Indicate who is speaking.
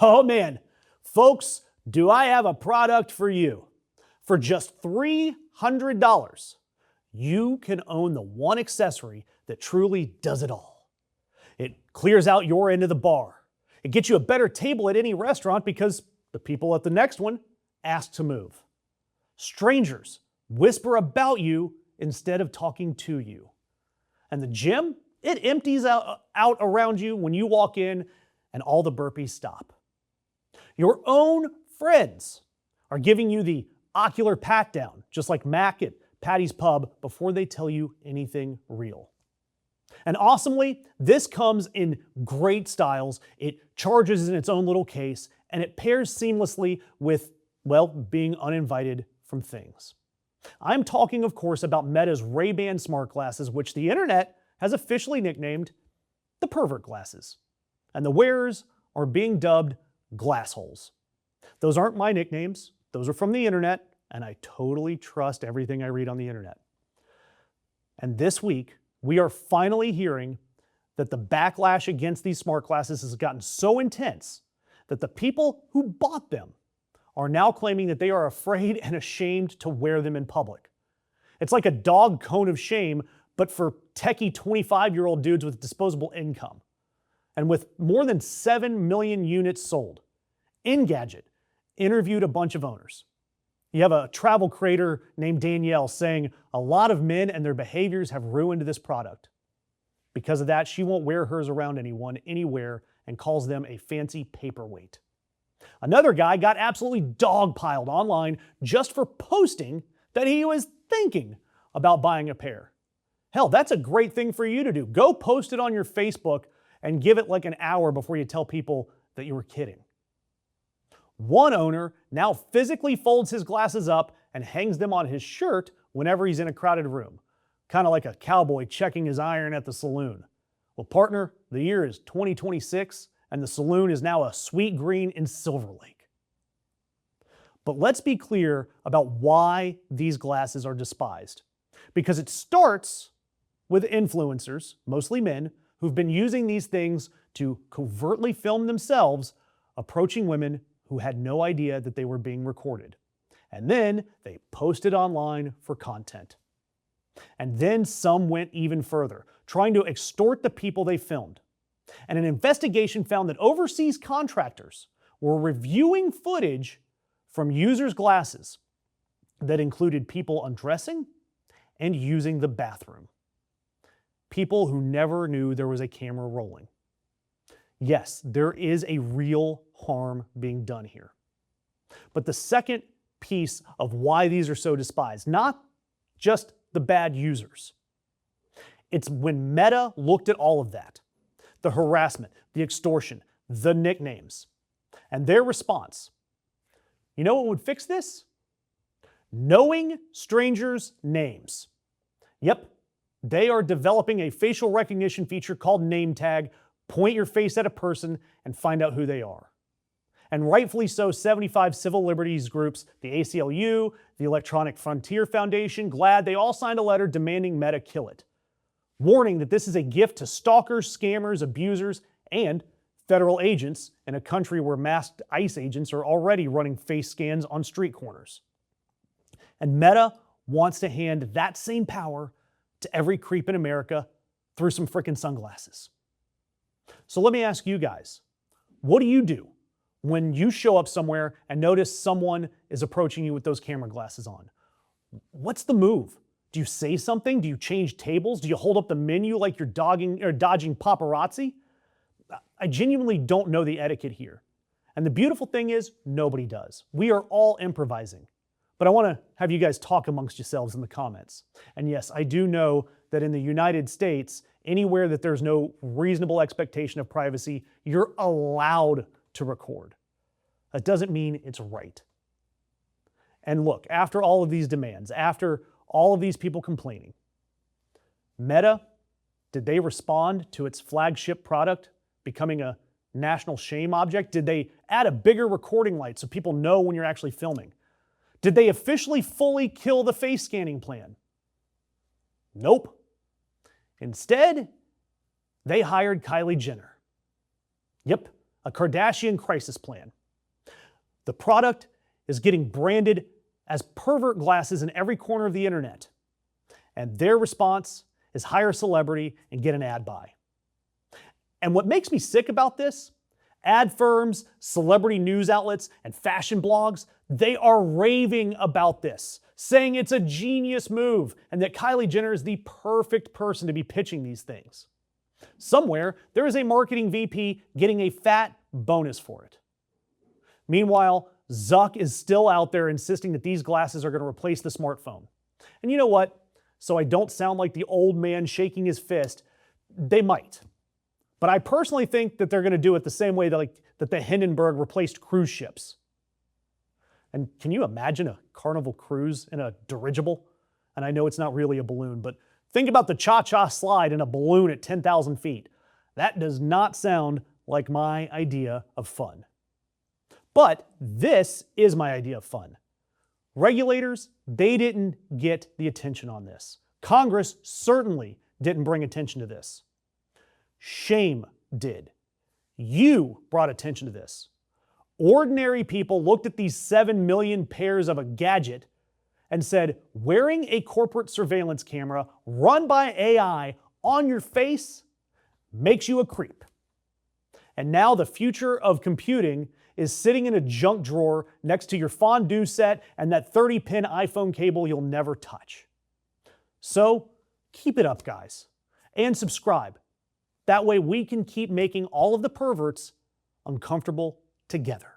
Speaker 1: Oh man, folks, do I have a product for you. For just $300, you can own the one accessory that truly does it all. It clears out your end of the bar. It gets you a better table at any restaurant because the people at the next one ask to move. Strangers whisper about you instead of talking to you. And the gym, it empties out around you when you walk in and all the burpees stop. Your own friends are giving you the ocular pat down, just like Mac at Patty's Pub, before they tell you anything real. And awesomely, this comes in great styles. It charges in its own little case, and it pairs seamlessly with, well, being uninvited from things. I'm talking, of course, about Meta's Ray-Ban smart glasses, which the internet has officially nicknamed the pervert glasses. And the wearers are being dubbed glassholes. Those aren't my nicknames. Those are from the internet, and I totally trust everything I read on the internet. And this week, we are finally hearing that the backlash against these smart glasses has gotten so intense that the people who bought them are now claiming that they are afraid and ashamed to wear them in public. It's like a dog cone of shame, but for techie 25-year-old dudes with disposable income. And with more than 7 million units sold, Engadget interviewed a bunch of owners. You have a travel creator named Danielle saying a lot of men and their behaviors have ruined this product. Because of that, she won't wear hers around anyone, anywhere, and calls them a fancy paperweight. Another guy got absolutely dogpiled online just for posting that he was thinking about buying a pair. Hell, that's a great thing for you to do. Go post it on your Facebook and give it like an hour before you tell people that you were kidding. One owner now physically folds his glasses up and hangs them on his shirt whenever he's in a crowded room, kind of like a cowboy checking his iron at the saloon. Well, partner, the year is 2026, and the saloon is now a sweet green in Silver Lake. But let's be clear about why these glasses are despised. Because it starts with influencers, mostly men, who've been using these things to covertly film themselves approaching women who had no idea that they were being recorded. And then they posted online for content. And then some went even further, trying to extort the people they filmed. And an investigation found that overseas contractors were reviewing footage from users' glasses that included people undressing and using the bathroom. People who never knew there was a camera rolling. Yes, there is a real harm being done here. But the second piece of why these are so despised, not just the bad users, it's when Meta looked at all of that, the harassment, the extortion, the nicknames, and their response. You know what would fix this? Knowing strangers' names. Yep, they are developing a facial recognition feature called Name Tag. Point your face at a person and find out who they are. And rightfully so, 75 civil liberties groups, the ACLU, the Electronic Frontier Foundation, GLAAD, they all signed a letter demanding Meta kill it, warning that this is a gift to stalkers, scammers, abusers, and federal agents in a country where masked ICE agents are already running face scans on street corners. And Meta wants to hand that same power to every creep in America through some frickin' sunglasses. So let me ask you guys, what do you do when you show up somewhere and notice someone is approaching you with those camera glasses on? What's the move? Do you say something? Do you change tables? Do you hold up the menu like you're dodging paparazzi? I genuinely don't know the etiquette here. And the beautiful thing is, nobody does. We are all improvising. But I want to have you guys talk amongst yourselves in the comments. And yes, I do know that in the United States, anywhere that there's no reasonable expectation of privacy, you're allowed to record. That doesn't mean it's right. And look, after all of these demands, after all of these people complaining, Meta, did they respond to its flagship product becoming a national shame object? Did they add a bigger recording light so people know when you're actually filming? Did they officially fully kill the face scanning plan? Nope. Instead, they hired Kylie Jenner. Yep, a Kardashian crisis plan. The product is getting branded as pervert glasses in every corner of the internet. And their response is hire a celebrity and get an ad buy. And what makes me sick about this, ad firms, celebrity news outlets, and fashion blogs, they are raving about this, saying it's a genius move and that Kylie Jenner is the perfect person to be pitching these things. Somewhere, there is a marketing VP getting a fat bonus for it. Meanwhile, Zuck is still out there insisting that these glasses are going to replace the smartphone. And you know what? So I don't sound like the old man shaking his fist, they might. But I personally think that they're going to do it the same way that the Hindenburg replaced cruise ships. And can you imagine a Carnival cruise in a dirigible? And I know it's not really a balloon, but think about the cha-cha slide in a balloon at 10,000 feet. That does not sound like my idea of fun. But this is my idea of fun. Regulators, they didn't get the attention on this. Congress certainly didn't bring attention to this. Shame did. You brought attention to this. Ordinary people looked at these 7 million pairs of Engadget and said, wearing a corporate surveillance camera run by AI on your face makes you a creep. And now the future of computing is sitting in a junk drawer next to your fondue set and that 30-pin iPhone cable you'll never touch. So keep it up, guys, and subscribe. That way we can keep making all of the perverts uncomfortable together.